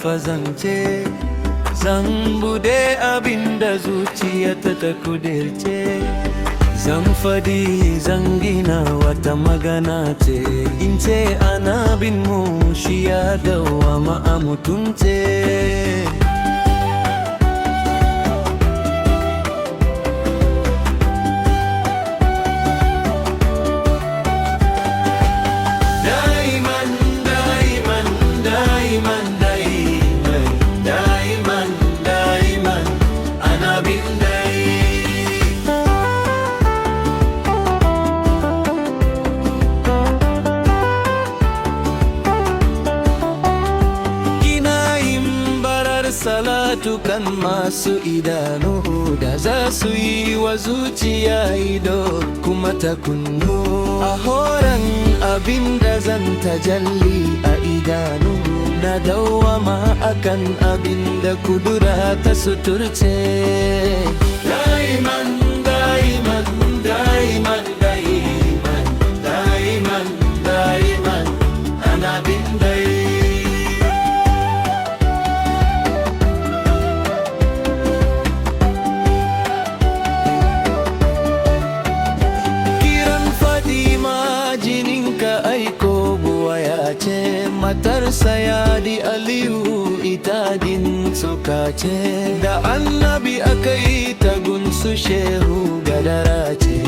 lafazance, zan bude abinda zuciyata ta kudirce. Zan fadi zan gina wata magana ce, in ce annabinmu shi ya dawwama a mutunce. Salatu kan masu idanu da za su yi wa zuciya ido kuma ta kunnu. A horon abinda zan tajalli a idanu, na dawwama akan abinda kudura ta suturce. Daiman, daiman, daiman, daiman, daiman, daiman, annabin dai. Matarsa Yadi Aliyu ita din suka ce, da annabi aka yi tagunsu shehu gadara ce.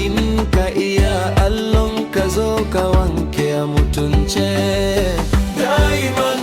In ka iya Allahn ka zo ka wanke mutunce. Daiman